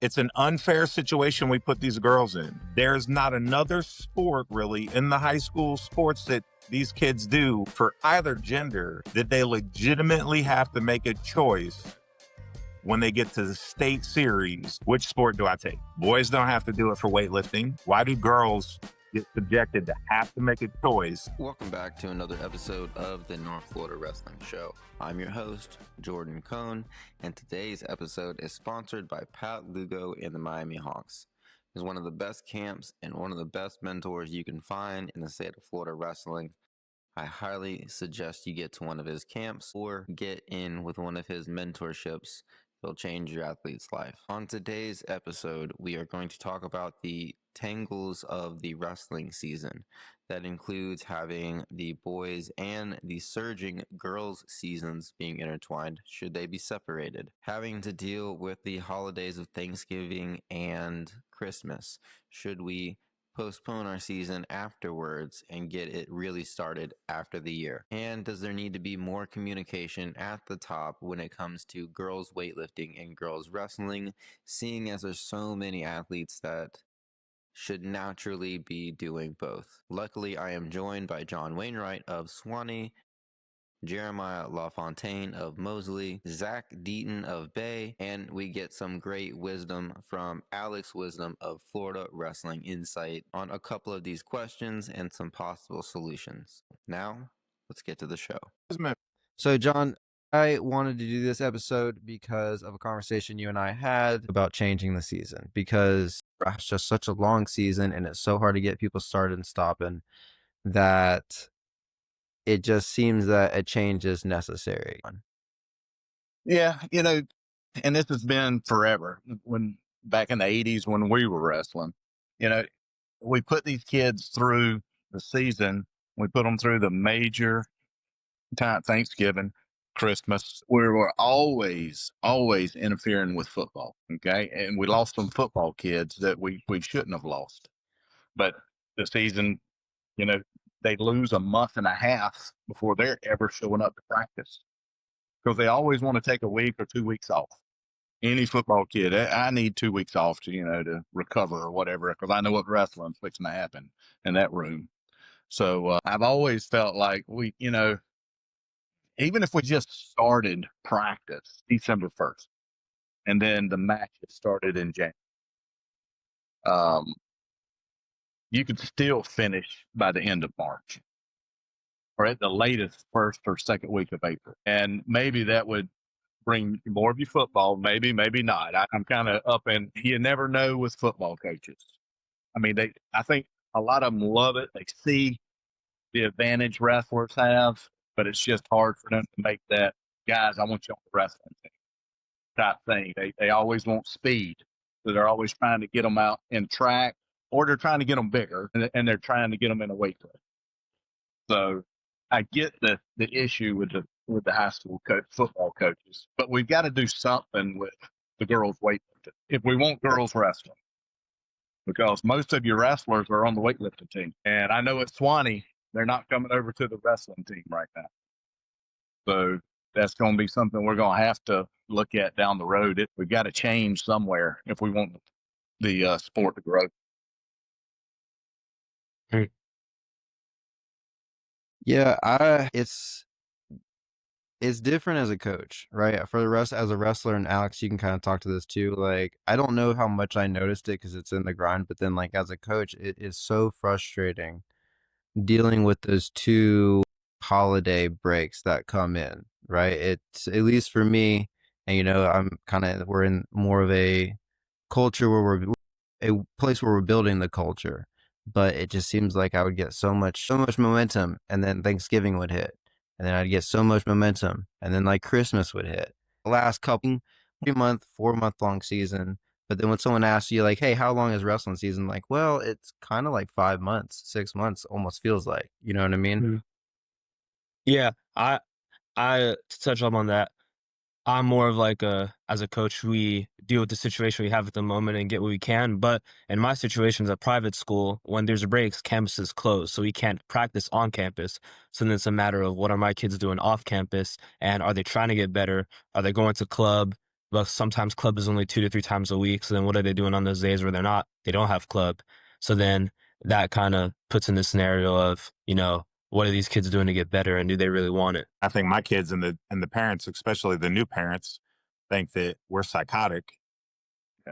It's an unfair situation we put these girls in. There's not another sport really in the high school sports that these kids do for either gender that they legitimately have to make a choice when they get to the state series. Which sport do I take? Boys don't have to do it for weightlifting. Why do girls get subjected to have to make a choice? Welcome back to another episode of the North Florida Wrestling Show. I'm your host, Jordan Cohn, and today's episode is sponsored by Pat Lugo and the Miami Hawks. He's one of the best camps and one of the best mentors you can find in the state of Florida wrestling. I highly suggest you get to one of his camps or get in with one of his mentorships. It'll change your athlete's life. On today's episode, we are going to talk about the tangles of the wrestling season. That includes having the boys and the surging girls seasons being intertwined, should they be separated. Having to deal with the holidays of Thanksgiving and Christmas, should we postpone our season afterwards and get it really started after the year? And does there need to be more communication at the top when it comes to girls weightlifting and girls wrestling, seeing as there's so many athletes that should naturally be doing both? Luckily, I am joined by John Wainwright of Swanee, Jeremiah LaFontaine of Mosley, Zach Deaton of Bay, and we get some great wisdom from Alex Wisdom of Florida Wrestling Insight on a couple of these questions and some possible solutions. Now, let's get to the show. So, John, I wanted to do this episode because of a conversation you and I had about changing the season, because it's just such a long season and it's so hard to get people started and stopping that it just seems that a change is necessary. Yeah, and this has been forever. When back in the 80s when we were wrestling, we put these kids through the season. We put them through the major time, Thanksgiving, Christmas. We were always interfering with football. Okay. And we lost some football kids that we shouldn't have lost. But the season, you know, they lose a month and a half before they're ever showing up to practice because they always want to take a week or 2 weeks off. Any football kid, I need 2 weeks off to recover or whatever, because I know what wrestling's fixing to happen in that room. So I've always felt like even if we just started practice December 1st and then the matches started in January, you could still finish by the end of March or at the latest first or second week of April. And maybe that would bring more of your football, maybe not. I'm kind of up, and you never know with football coaches. I mean, I think a lot of them love it. They see the advantage wrestlers have, but it's just hard for them to make that, guys, I want you on the wrestling team type thing. They always want speed. So they're always trying to get them out in track, or they're trying to get them bigger, and they're trying to get them in a weight class. So I get the issue with the high school football coaches, but we've got to do something with the girls weightlifting if we want girls wrestling, because most of your wrestlers are on the weightlifting team. And I know at Swanee, they're not coming over to the wrestling team right now. So that's going to be something we're going to have to look at down the road. We've got to change somewhere if we want the sport to grow. Yeah, it's different as a coach, right? For the rest, as a wrestler, and Alex, you can kind of talk to this too. Like, I don't know how much I noticed it because it's in the grind, but then like as a coach, it is so frustrating dealing with those two holiday breaks that come in, right? It's, at least for me, and we're in more of a culture where we're a place where we're building the culture, but it just seems like I would get so much momentum, and then Thanksgiving would hit, and then I'd get so much momentum, and then like Christmas would hit. The last couple 4 month long season. But then when someone asks you like, hey, how long is wrestling season? Like, well, it's kind of like 5 months, 6 months almost feels like, you know what I mean? Mm-hmm. Yeah, I to touch up on that, I'm more of like as a coach, we deal with the situation we have at the moment and get what we can. But in my situation as a private school, when there's breaks, campus is closed, so we can't practice on campus. So then it's a matter of what are my kids doing off campus, and are they trying to get better? Are they going to club? but sometimes club is only 2 to 3 times a week. So then what are they doing on those days where they don't have club? So then that kind of puts in the scenario of, what are these kids doing to get better and do they really want it? I think my kids and the parents, especially the new parents, think that we're psychotic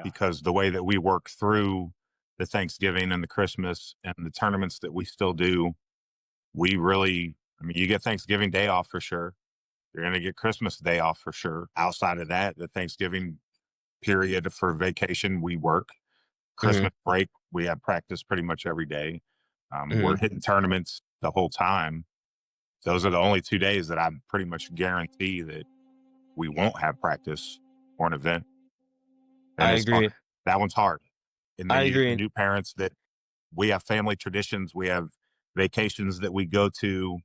because the way that we work through the Thanksgiving and the Christmas and the tournaments that we still do, we really, I mean, you get Thanksgiving Day off for sure. You're going to get Christmas Day off for sure. Outside of that, the Thanksgiving period for vacation, we work. Christmas break, we have practice pretty much every day. We're hitting tournaments the whole time. Those are the only 2 days that I pretty much guarantee that we won't have practice or an event. And I it's hard. agree. That one's hard. And I then you get the agree. new parents that we have family traditions. We have vacations that we go to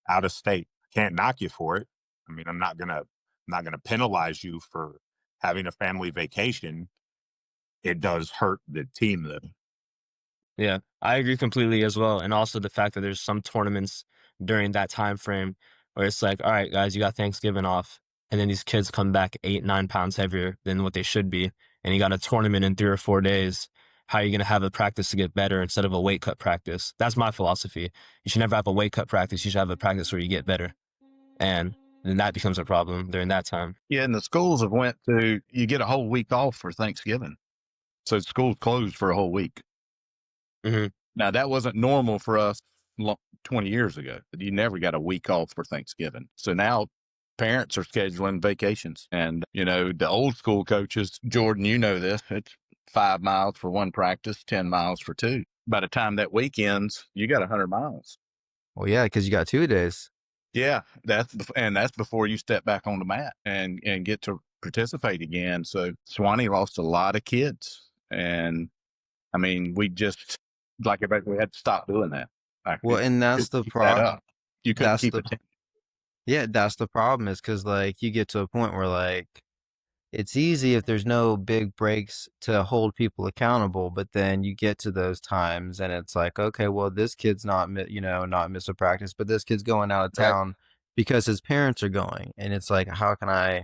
out of state. Can't knock you for it. I mean, I'm not gonna penalize you for having a family vacation. It does hurt the team though. Yeah, I agree completely as well. And also the fact that there's some tournaments during that time frame where it's like, all right, guys, you got Thanksgiving off, and then these kids come back 8, 9 pounds heavier than what they should be, and you got a tournament in 3 or 4 days. How are you gonna have a practice to get better instead of a weight cut practice? That's my philosophy. You should never have a weight cut practice. You should have a practice where you get better, and then that becomes a problem during that time. Yeah, and the schools have went to, you get a whole week off for Thanksgiving. So school's closed for a whole week. hmm Now, that wasn't normal for us 20 years ago. You never got a week off for Thanksgiving. So now parents are scheduling vacations. And, the old school coaches, Jordan, you know this, it's 5 miles for one practice, 10 miles for two. By the time that week ends, you got 100 miles. Well, yeah, because you got 2 days. Yeah, that's before you step back on the mat and get to participate again. So Swanee lost a lot of kids. And I mean, we just, like everybody, we had to stop doing that. Well, and that's the problem. You couldn't That's keep the it. Yeah, that's the problem is because like you get to a point where like it's easy if there's no big breaks to hold people accountable, but then you get to those times and it's like, okay, well, this kid's not miss a practice, but this kid's going out of Right. town because his parents are going, and it's like, how can I?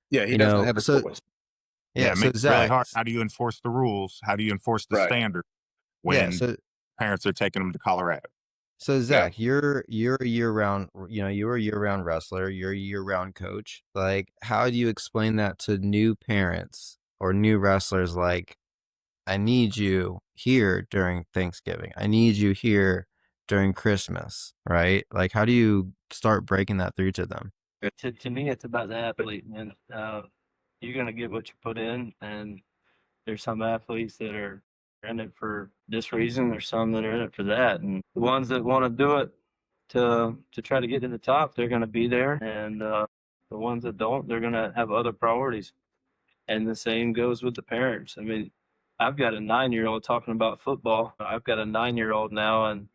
Yeah, he doesn't have a choice. Yeah, it so makes it really Zach, hard. How do you enforce the rules? How do you enforce the Right. standard yeah, when so parents are taking them to Colorado? So Zach, you're a year-round, you're a year-round wrestler, you're a year-round coach. Like, how do you explain that to new parents or new wrestlers? Like, I need you here during Thanksgiving. I need you here during Christmas, right? Like, how do you start breaking that through to them? To me, it's about the athlete, man. You're gonna get what you put in, and there's some athletes that are in it for this reason. There's some that are in it for that, and the ones that want to do it to try to get to the top, they're gonna be there, and the ones that don't, they're gonna have other priorities. And the same goes with the parents. I mean, I've got a 9-year-old talking about football. I've got a 9-year-old now, and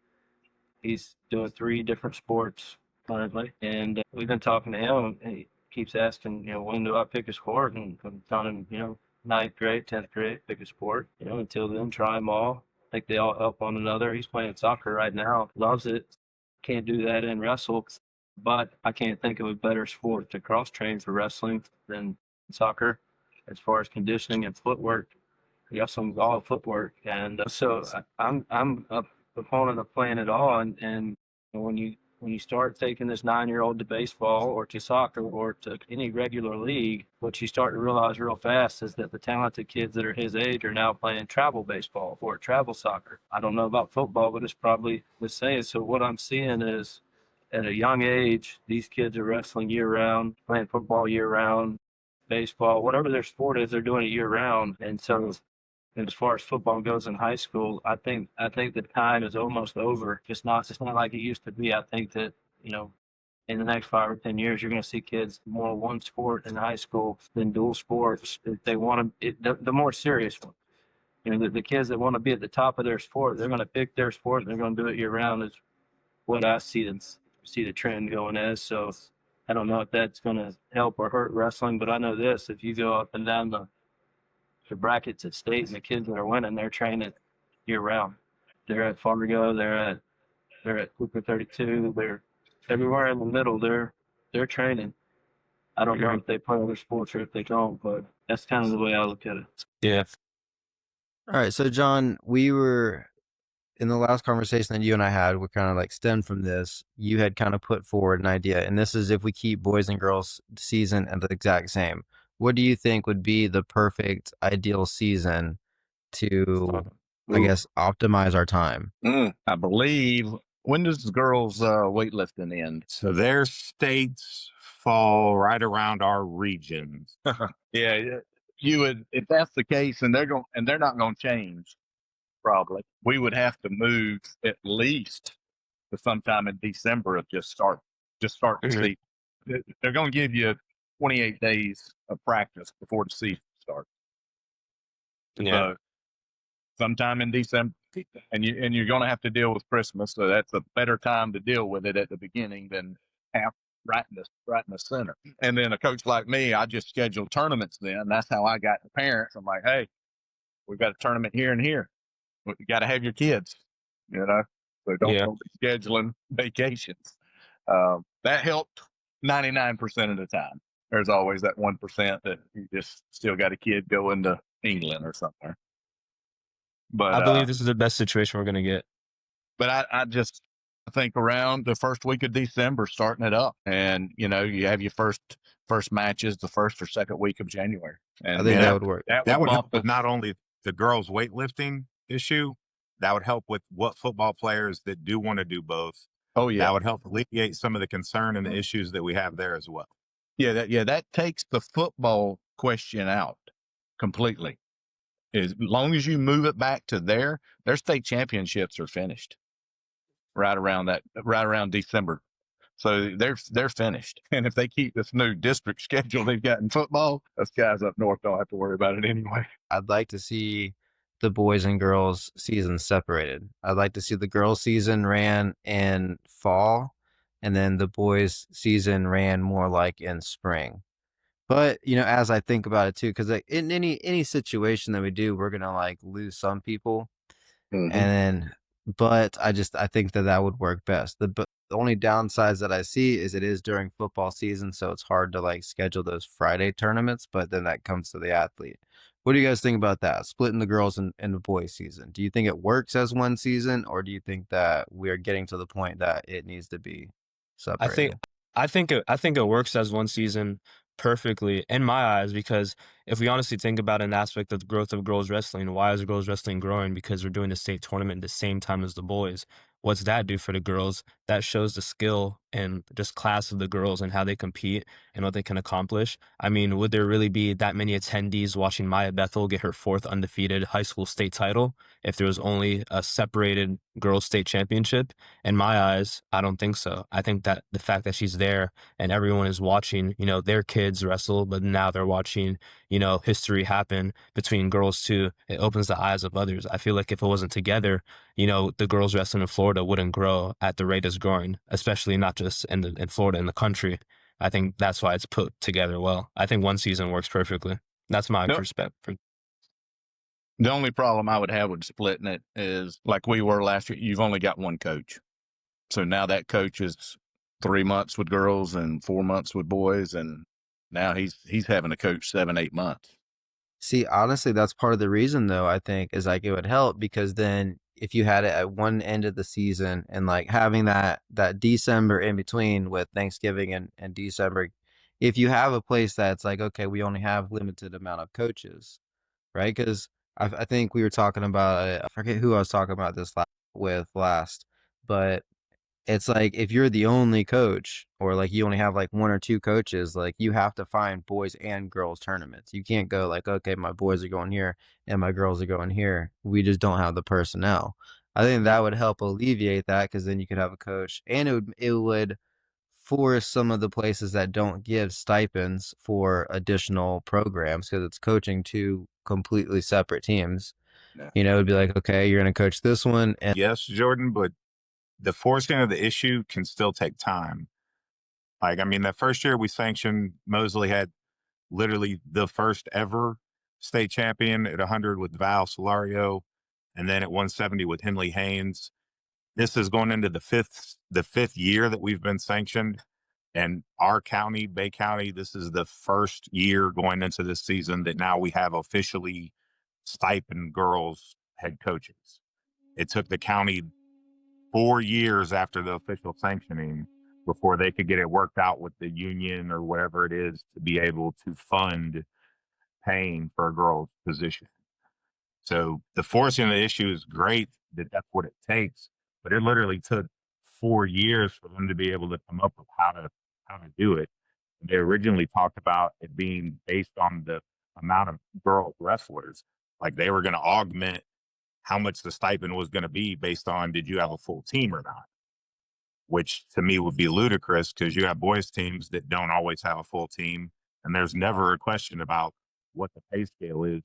he's doing 3 different sports currently, and we've been talking to him, and he keeps asking, when do I pick a sport? And I'm telling him, ninth grade, 10th grade, pick a sport. Until then, try them all. I think they all help one another. He's playing soccer right now, loves it. Can't do that in wrestle, but I can't think of a better sport to cross train for wrestling than soccer, as far as conditioning and footwork. Wrestling's all footwork, and so I'm a proponent of playing it all. And when you start taking this 9-year-old to baseball or to soccer or to any regular league, what you start to realize real fast is that the talented kids that are his age are now playing travel baseball or travel soccer. I don't know about football, but it's probably the same. So what I'm seeing is, at a young age, these kids are wrestling year round, playing football year round, baseball, whatever their sport is, they're doing it year round. And so, and as far as football goes in high school, I think the time is almost over. It's not like it used to be. I think that, in the next 5 or 10 years, you're going to see kids more one sport in high school than dual sports. If they want to, the more serious one. The kids that want to be at the top of their sport, they're going to pick their sport and they're going to do it year round. Is what I see the trend going as. So I don't know if that's going to help or hurt wrestling, but I know this: if you go up and down the brackets at state, and the kids that are winning, they're training year round. They're at Fargo, they're at Cooper 32, they're everywhere in the middle. They're training. I don't know if they play other sports or if they don't, but that's kind of the way I look at it. Yeah. All right. So, John, we were in the last conversation that you and I had, we kind of like stemmed from this. You had kind of put forward an idea, and this is if we keep boys and girls season at the exact same. What do you think would be the perfect ideal season to, I guess, optimize our time? I believe, when does the girls' weightlifting end? So their states fall right around our regions. Yeah, you would, if that's the case, and they're not going to change. Probably, we would have to move at least to sometime in December of just start the season. They're going to give you 28 days of practice before the season starts. Yeah. So sometime in December, and you're going to have to deal with Christmas, so that's a better time to deal with it at the beginning than right in the center. And then a coach like me, I just schedule tournaments. Then that's how I got the parents. I'm like, hey, we've got a tournament here and here. But you got to have your kids, so don't be scheduling vacations. That helped 99% of the time. There's always that 1% that you just still got a kid going to England or somewhere. But I believe this is the best situation we're going to get. But I think around the first week of December, starting it up, and you have your first matches the first or second week of January. And I think that would work. That would help with not only the girls' weightlifting issue, that would help with what football players that do want to do both. Oh yeah, that would help alleviate some of the concern and the issues that we have there as well. That takes the football question out completely. As long as you move it back to their state championships are finished right around December. So they're finished. And if they keep this new district schedule they've got in football, us guys up north don't have to worry about it anyway. I'd like to see the boys and girls seasons separated. I'd like to see the girls season ran in fall, and then the boys season ran more like in spring. But as I think about it too, because in any situation that we do, we're gonna like lose some people, and then but I think that would work best. The only downsides that I see is it is during football season, so it's hard to like schedule those Friday tournaments, but then that comes to the athlete. What do you guys think about that? Splitting the girls and the boys season. Do you think it works as one season, or do you think that we are getting to the point that it needs to be separated? I think it works as one season perfectly in my eyes, because if we honestly think about an aspect of the growth of girls wrestling, why is girls wrestling growing? Because we're doing the state tournament at the same time as the boys. What's that do for the girls? That shows the skill and just class of the girls and how they compete and what they can accomplish. I mean, would there really be that many attendees watching Maya Bethel get her 4th undefeated high school state title if there was only a separated girls state championship? In my eyes, I don't think so. I think that the fact that she's there and everyone is watching, their kids wrestle, but now they're watching, history happen between girls too. It opens the eyes of others. I feel like if it wasn't together, the girls wrestling in Florida wouldn't grow at the rate it's growing, especially not just in Florida, in the country. I think that's why it's put together well. I think one season works perfectly. That's my perspective. The only problem I would have with splitting it is like we were last year. You've only got one coach. So now that coach is 3 months with girls and 4 months with boys. And now he's having to coach 7-8 months. See, honestly, that's part of the reason, though, I think, is like it would help, because then if you had it at one end of the season and like having that December in between with Thanksgiving and December, if you have a place that's like, okay, we only have limited amount of coaches, right? Because I think we were talking about, I forget who I was talking about this last, but it's like if you're the only coach, or like you only have like one or two coaches, like you have to find boys and girls tournaments. You can't go like, okay, my boys are going here and my girls are going here. We just don't have the personnel. I think that would help alleviate that, because then you could have a coach, and it would force some of the places that don't give stipends for additional programs, because it's coaching two completely separate teams. It would be like, okay, you're going to coach this one. And yes, Jordan, but the forcing of the issue can still take time. Like, I mean, that first year we sanctioned, Mosley had literally the first ever state champion at 100 with Val Solario, and then at 170 with Henley Haynes. This is going into the fifth year that we've been sanctioned. And our county, Bay County, this is the first year going into this season that now we have officially stipend girls head coaches. It took the county 4 years after the official sanctioning before they could get it worked out with the union or whatever it is to be able to fund paying for a girl's position. So the forcing of the issue is great that that's what it takes, but it literally took 4 years for them to be able to come up with how to do it. They originally talked about it being based on the amount of girl wrestlers, like they were going to augment how much the stipend was going to be based on did you have a full team or not, which to me would be ludicrous because you have boys teams that don't always have a full team, and there's never a question about what the pay scale is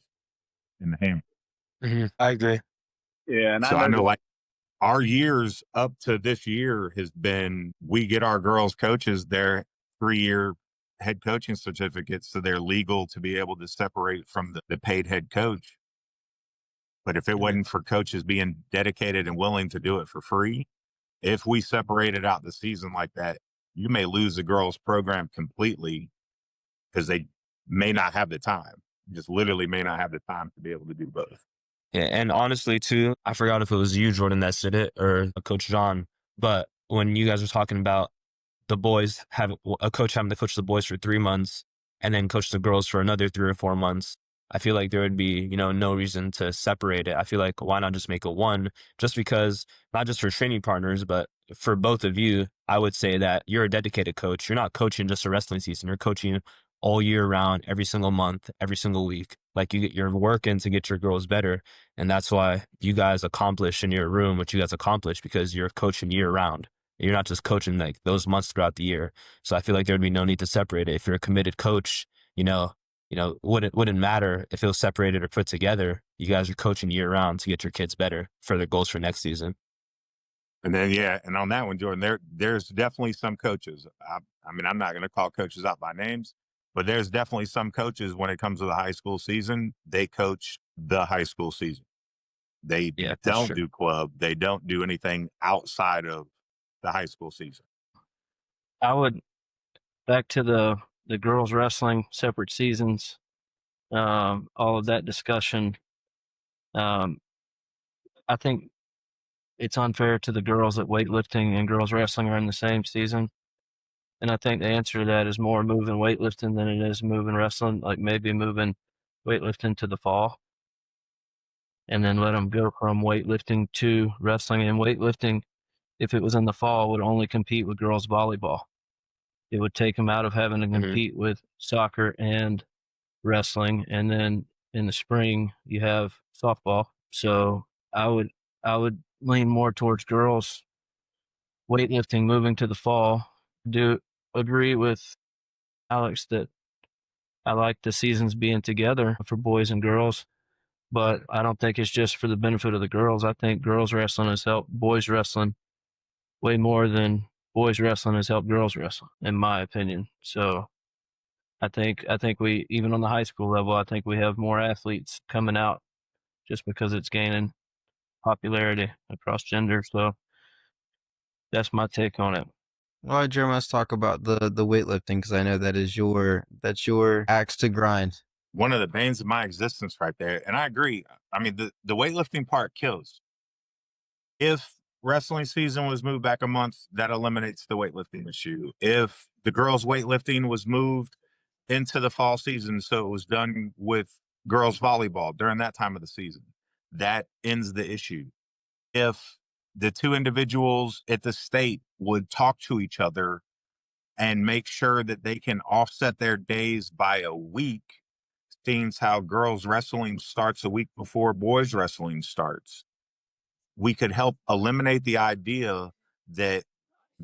in the ham. I agree. Yeah, and So I know like our years up to this year has been we get our girls coaches their 3-year head coaching certificates, so they're legal to be able to separate from the paid head coach. But if it wasn't for coaches being dedicated and willing to do it for free, if we separated out the season like that, you may lose the girls program completely because they may not have the time, just literally may not have the time to be able to do both. Yeah, and honestly, too, I forgot if it was you, Jordan, that said it or Coach John, but when you guys were talking about the boys have a coach having to coach the boys for 3 months and then coach the girls for another 3 or 4 months, I feel like there would be, no reason to separate it. I feel like why not just make it one? Just because, not just for training partners, but for both of you, I would say that you're a dedicated coach. You're not coaching just a wrestling season. You're coaching all year round, every single month, every single week. Like you're working to get your girls better. And that's why you guys accomplish in your room what you guys accomplish because you're coaching year round. You're not just coaching like those months throughout the year. So I feel like there'd be no need to separate it. If you're a committed coach, wouldn't matter if it was separated or put together. You guys are coaching year round to get your kids better for their goals for next season. And then, and on that one, Jordan, there's definitely some coaches. I mean, I'm not going to call coaches out by names, but there's definitely some coaches when it comes to the high school season, they coach the high school season. They don't do club. They don't do anything outside of the high school season. I would back to the girls wrestling separate seasons, all of that discussion. I think it's unfair to the girls that weightlifting and girls wrestling are in the same season. And I think the answer to that is more moving weightlifting than it is moving wrestling, like maybe moving weightlifting to the fall and then let them go from weightlifting to wrestling. And weightlifting, if it was in the fall, would only compete with girls volleyball. It would take them out of having to compete with soccer and wrestling. And then in the spring, you have softball. So I would lean more towards girls weightlifting moving to the fall. Do agree with Alex that I like the seasons being together for boys and girls, but I don't think it's just for the benefit of the girls. I think girls wrestling has helped boys wrestling way more than boys wrestling has helped girls wrestling, in my opinion. So I think we, even on the high school level, I think we have more athletes coming out just because it's gaining popularity across gender. So that's my take on it. All right, Jeremy, let's talk about the weightlifting because I know that's your axe to grind. One of the banes of my existence right there. And I agree. I mean, the weightlifting part kills. If wrestling season was moved back a month, that eliminates the weightlifting issue. If the girls' weightlifting was moved into the fall season, so it was done with girls' volleyball during that time of the season, that ends the issue. If the two individuals at the state would talk to each other and make sure that they can offset their days by a week, seeing how girls wrestling starts a week before boys wrestling starts, we could help eliminate the idea that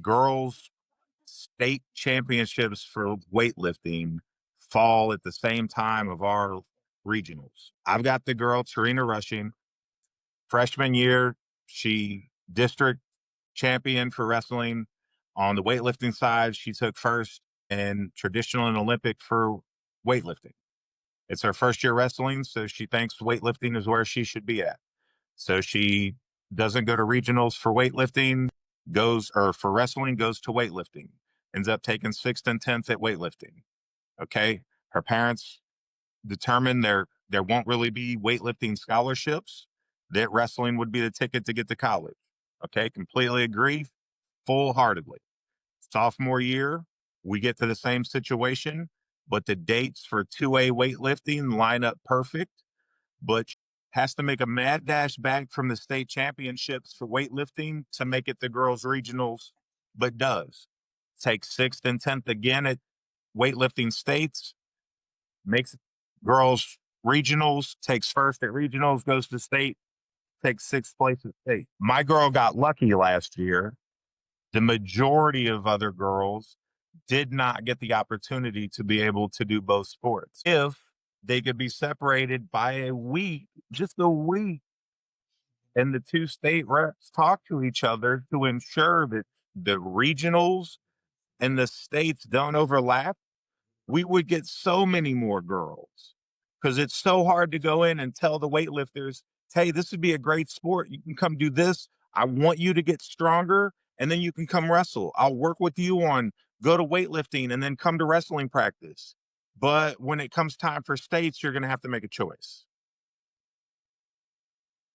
girls state championships for weightlifting fall at the same time of our regionals. I've got the girl, Tarina Rushing, freshman year, she district champion for wrestling. On the weightlifting side, she took first in traditional and Olympic for weightlifting. It's her first year wrestling, so she thinks weightlifting is where she should be at. So she doesn't go to regionals for weightlifting, for wrestling, goes to weightlifting. ends up taking 6th and 10th at weightlifting. Okay. Her parents determined there won't really be weightlifting scholarships, that wrestling would be the ticket to get to college. Okay. Completely agree full-heartedly. Sophomore year, we get to the same situation, but the dates for 2A weightlifting line up perfect, but has to make a mad dash back from the state championships for weightlifting to make it to girls regionals, but does. Takes 6th and 10th again at weightlifting states, makes girls regionals, takes 1st at regionals, goes to state, takes 6th place at state. My girl got lucky last year. The majority of other girls did not get the opportunity to be able to do both sports. If they could be separated by a week, just a week, and the two state reps talk to each other to ensure that the regionals and the states don't overlap, we would get so many more girls, because it's so hard to go in and tell the weightlifters, hey, this would be a great sport. You can come do this. I want you to get stronger, and then you can come wrestle. I'll work with you on go to weightlifting and then come to wrestling practice. But when it comes time for states, you're going to have to make a choice.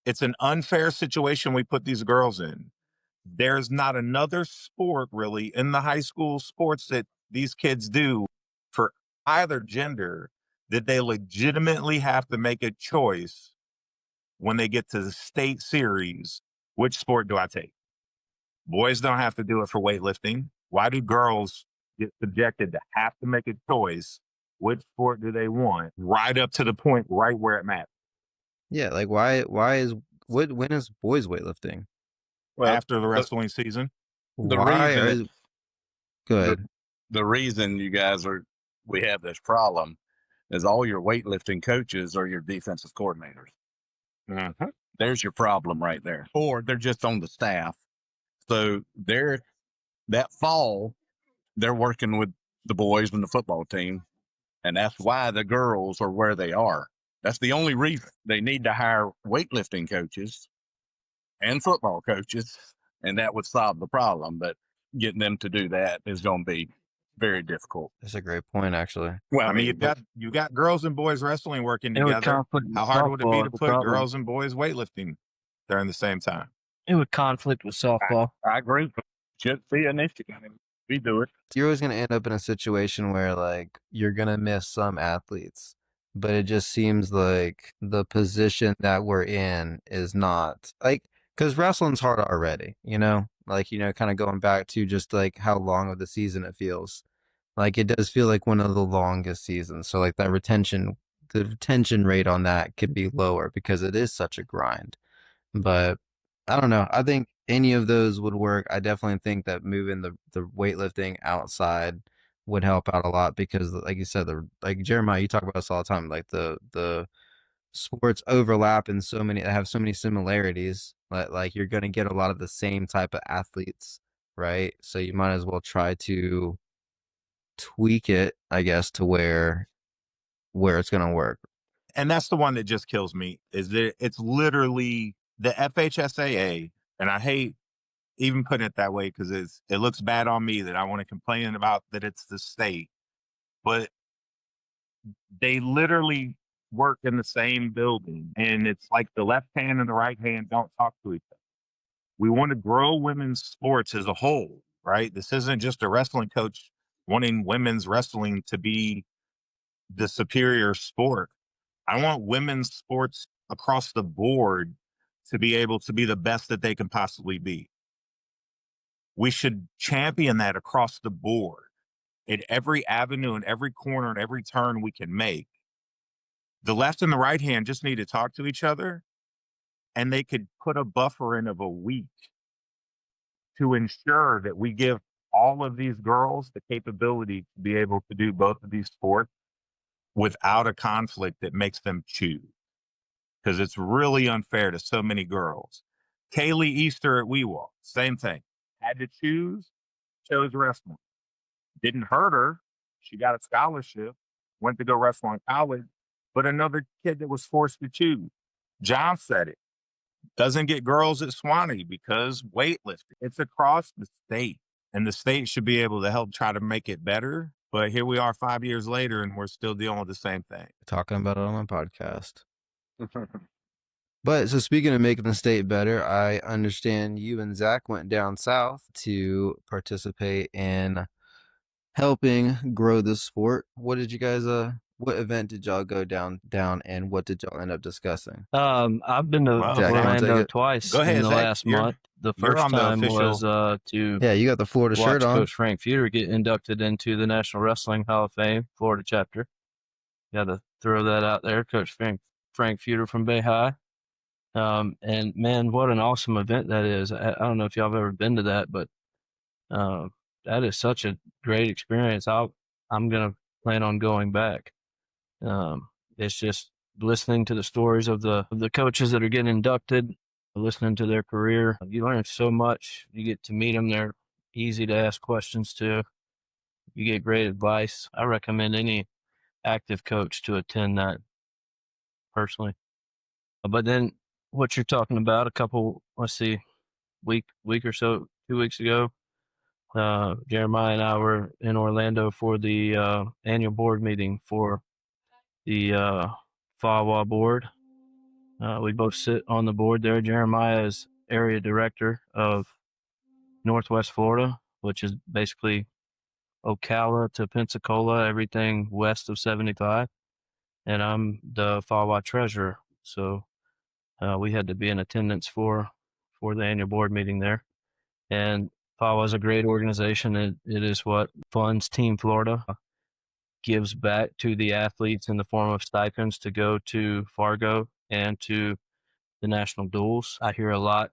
It's an unfair situation we put these girls in. There's not another sport really in the high school sports that these kids do for either gender that they legitimately have to make a choice when they get to the state series. Which sport do I take? Boys don't have to do it for weightlifting. Why do girls get subjected to have to make a choice? Which sport do they want? Right up to the point, right where it matters. Yeah, like when is boys weightlifting? Well, After the wrestling season. the Why reason are it's good? the reason we have this problem is all your weightlifting coaches are your defensive coordinators. Mhm. There's your problem right there. Or they're just on the staff. So that fall, they're working with the boys and the football team. And that's why the girls are where they are. That's the only reason they need to hire weightlifting coaches and football coaches, and that would solve the problem. But getting them to do that is going to be very difficult. That's a great point, actually. Well, I mean, you got girls and boys wrestling working It would together. conflict with How hard would it be softball. to The put problem. girls and boys weightlifting during the same time? It would conflict with softball. I agree. Should be an issue. We do it. You're always going to end up in a situation where like you're going to miss some athletes, but it just seems like the position that we're in is not like, because wrestling's hard already, like, kind of going back to just like how long of the season it feels. Like it does feel like one of the longest seasons. So like the retention rate on that could be lower because it is such a grind. But I don't know. I think any of those would work. I definitely think that moving the weightlifting outside would help out a lot because, like you said, like Jeremiah, you talk about this all the time. Like the sports overlap in so many, have so many similarities. Like you're going to get a lot of the same type of athletes, right? So you might as well try to tweak it, I guess, to where it's going to work. And that's the one that just kills me, is that it's literally the FHSAA, and I hate even putting it that way because it looks bad on me that I want to complain about that it's the state, but they literally work in the same building, and it's like the left hand and the right hand don't talk to each other. We want to grow women's sports as a whole, right? This isn't just a wrestling coach wanting women's wrestling to be the superior sport. I want women's sports across the board to be able to be the best that they can possibly be. We should champion that across the board at every avenue and every corner and every turn we can make. The left and the right hand just need to talk to each other, and they could put a buffer in of a week to ensure that we give all of these girls the capability to be able to do both of these sports without a conflict that makes them choose. Because it's really unfair to so many girls. Kaylee Easter at WeWalk, same thing. Had to choose, chose wrestling. Didn't hurt her. She got a scholarship, went to go wrestle in college, but another kid that was forced to choose. John said it. Doesn't get girls at Swanee because weightlifting. It's across the state. and the state should be able to help try to make it better. But here we are 5 years later, and we're still dealing with the same thing. Talking about it on my podcast. But so speaking of making the state better, I understand you and Zach went down south to participate in helping grow the sport. What did you guys what event did y'all go down and what did y'all end up discussing? I've been to Well, Zach, you wanna take Orlando it? twice Go ahead, in the Zach. last You're- month. The you're first on the time was official- to Yeah, you got the Florida watch shirt on. Coach Frank Feuder get inducted into the National Wrestling Hall of Fame, Florida chapter. Got to throw that out there, Coach Frank Feuder from Bay High. And man, what an awesome event that is. I don't know if y'all have ever been to that, but that is such a great experience. I'm gonna plan on going back. It's just listening to the stories of the coaches that are getting inducted, listening to their career. You learn so much. You get to meet them. They're easy to ask questions to. You get great advice. I recommend any active coach to attend that personally. But then what you're talking about, week or so, 2 weeks ago, Jeremiah and I were in Orlando for the annual board meeting for the FAWA board. We both sit on the board there. Jeremiah is area director of Northwest Florida, which is basically Ocala to Pensacola, everything west of 75. And I'm the FAWA treasurer. So we had to be in attendance for the annual board meeting there. And FAWA is a great organization. It is what funds Team Florida, gives back to the athletes in the form of stipends to go to Fargo and to the national duels. I hear a lot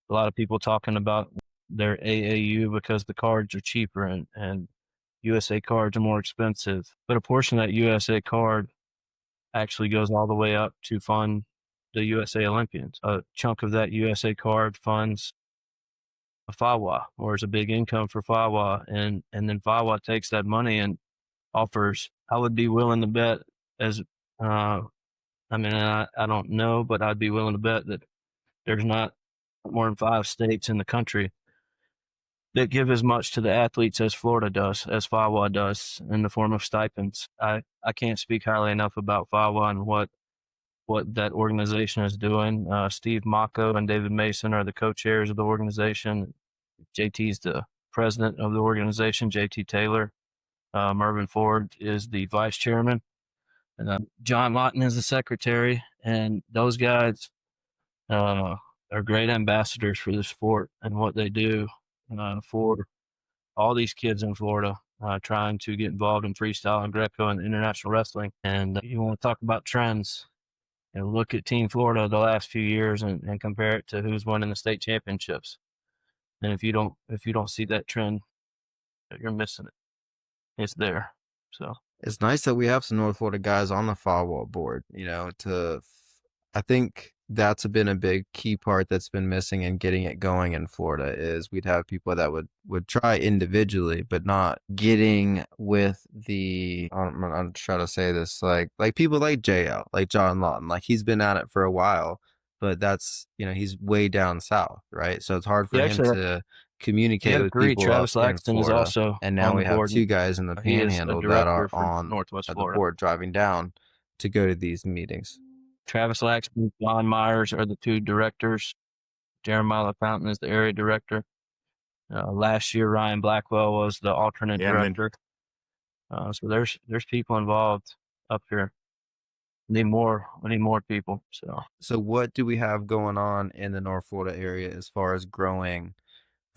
of people talking about their AAU because the cards are cheaper and USA cards are more expensive. But a portion of that USA card actually goes all the way up to fund the USA Olympians. A chunk of that USA card funds FAWA, or is a big income for FAWA, and then FAWA takes that money and offers. I would be willing to bet, as I don't know, but I'd be willing to bet that there's not more than 5 states in the country that give as much to the athletes as Florida does, as FAWA does, in the form of stipends. I can't speak highly enough about FAWA and what that organization is doing. Steve Mocco and David Mason are the co-chairs of the organization. JT's the president of the organization, JT Taylor. Mervyn Ford is the vice chairman. And John Lawton is the secretary. And those guys are great ambassadors for the sport and what they do for all these kids in Florida trying to get involved in freestyle and Greco and international wrestling. And you want to talk about trends, and look at Team Florida the last few years and compare it to who's winning the state championships. And if you don't see that trend, you're missing it. It's there. So It's nice that we have some North Florida guys on the FAWA board, I think that's been a big key part that's been missing in getting it going in Florida is we'd have people that would try individually, but not getting with I'm trying to say this, like people like JL, like John Lawton, like he's been at it for a while, but that's, he's way down south, right? So it's hard for him to communicate with people Travis up in Laxton is Florida. also And now on we the have board. 2 guys in the He is a panhandle that are director for on Northwest the Florida. board driving down to go to these meetings. Travis Laxton, John Myers are the 2 directors. Jeremiah LaFountain is the area director. Last year, Ryan Blackwell was the alternate director. So there's people involved up here. We need more people. So what do we have going on in the North Florida area as far as growing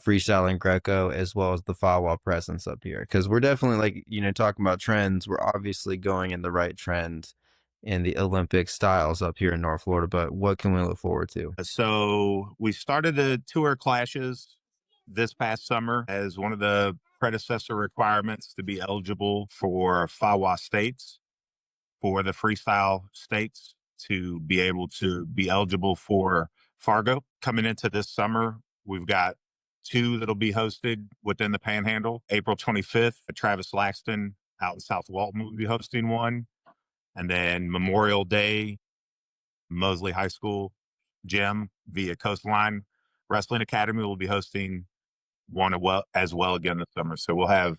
freestyle and Greco as well as the FAWA presence up here? Because we're definitely talking about trends. We're obviously going in the right trend in the Olympic styles up here in North Florida, but what can we look forward to? So we started the tour clashes this past summer as one of the predecessor requirements to be eligible for FAWA states, for the freestyle states to be able to be eligible for Fargo. Coming into this summer, we've got 2 that'll be hosted within the Panhandle. April 25th, Travis Laxton out in South Walton will be hosting one. And then Memorial Day, Mosley High School gym via Coastline Wrestling Academy will be hosting one as well again this summer. So we'll have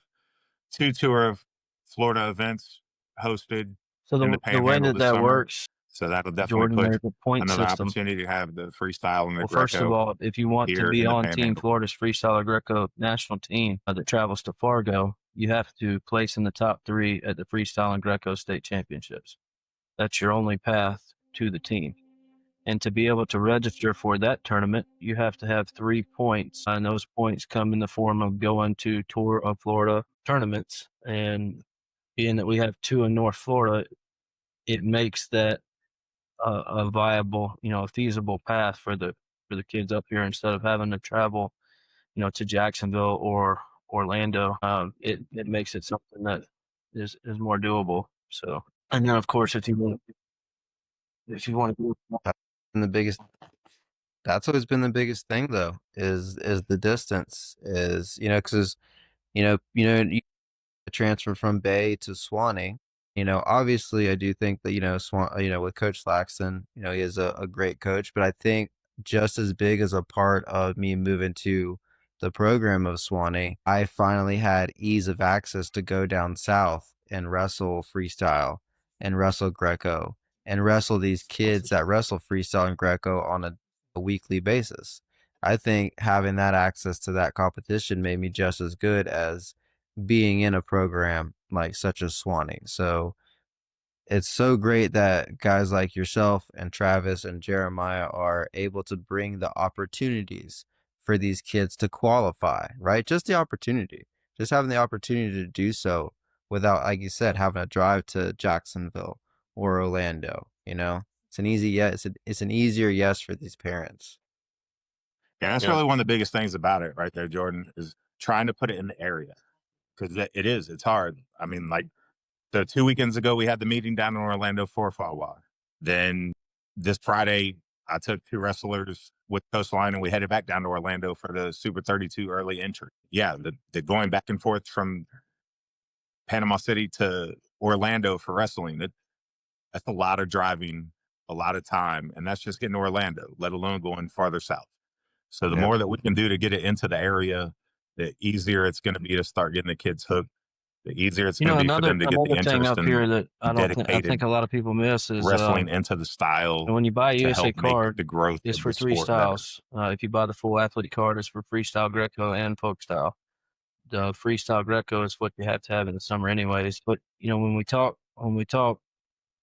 2 Tour of Florida events hosted So in the the way Panhandle this that summer. works, So that'll definitely Jordan, put there's a point another system. opportunity to have the freestyle and the Well, first of Greco all, if you want to here be in the on Team Panhandle. Florida's Freestyle Greco national team that travels to Fargo, you have to place in the top 3 at the Freestyle and Greco state championships. That's your only path to the team. And to be able to register for that tournament, you have to have 3 points. And those points come in the form of going to Tour of Florida tournaments. And being that we have 2 in North Florida, it makes that a viable, a feasible path for the kids up here instead of having to travel, to Jacksonville or Orlando. It makes it something that is more doable. So, and then of course, if you want to, And the biggest that's always been the biggest thing though is the distance is because you transfer from Bay to Swanee. Obviously I do think that with Coach Laxton, he is a great coach, but I think just as big as a part of me moving to the program of Swanee, I finally had ease of access to go down south and wrestle freestyle and wrestle Greco and wrestle these kids that wrestle freestyle and Greco on a weekly basis. I think having that access to that competition made me just as good as being in a program like such as Swanee. So it's so great that guys like yourself and Travis and Jeremiah are able to bring the opportunities for these kids to qualify, right? Just the opportunity, just having the opportunity to do so without, like you said, having to drive to Jacksonville or Orlando. It's an easy yes. It's an easier yes for these parents. Yeah, that's really one of the biggest things about it right there, Jordan, is trying to put it in the area. Because it's hard. I mean, like, so 2 weekends ago, we had the meeting down in Orlando for Fawa. Then this Friday, I took 2 wrestlers with Coastline and we headed back down to Orlando for the Super 32 early entry. Yeah, the going back and forth from Panama City to Orlando for wrestling, that's a lot of driving, a lot of time, and that's just getting to Orlando, let alone going farther south. So the more that we can do to get it into the area, the easier it's going to be to start getting the kids hooked. The easier it's going to be for them to get the another thing interest up here in that I think a lot of people miss is wrestling into the style when you buy a to USA help make card, the growth it's of for the 3 sport better. styles. If you buy the full athlete card, it's for freestyle, Greco, and folk style. The freestyle Greco is what you have to have in the summer, anyways. But when we talk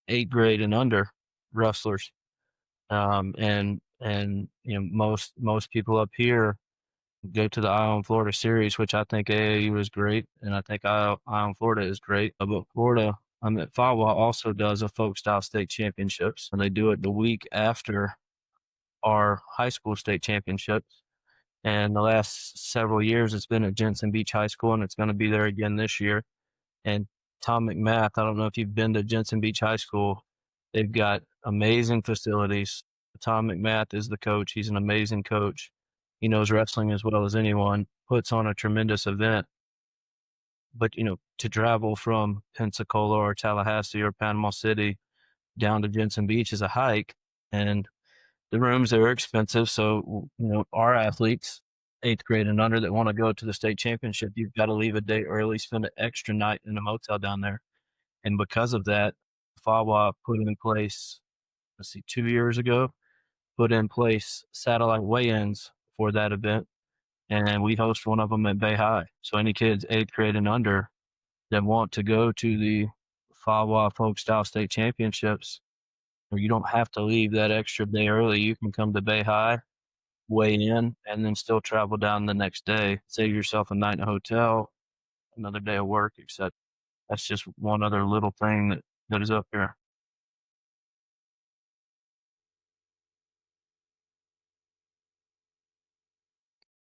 8th grade and under wrestlers, and most people up here go to the Ion Florida series, which I think AAU is great, and I think Ion Florida is great. But Florida, FAWA also does a folk style state championships, and they do it the week after our high school state championships. And the last several years, it's been at Jensen Beach High School, and it's going to be there again this year. And Tom McMath, I don't know if you've been to Jensen Beach High School. They've got amazing facilities. Tom McMath is the coach. He's an amazing coach. He knows wrestling as well as anyone, puts on a tremendous event. But, to travel from Pensacola or Tallahassee or Panama City down to Jensen Beach is a hike, and the rooms are expensive. So, our athletes, 8th grade and under, that want to go to the state championship, you've got to leave a day early, spend an extra night in a motel down there. And because of that, FAWA put in place, 2 years ago, put in place satellite weigh-ins for that event. And we host one of them at Bay High. So any kids 8th grade and under that want to go to the FAWA Folk Style State Championships, or you don't have to leave that extra day early. You can come to Bay High, weigh in, and then still travel down the next day. Save yourself a night in a hotel, another day of work, etc. That's just one other little thing that is up here.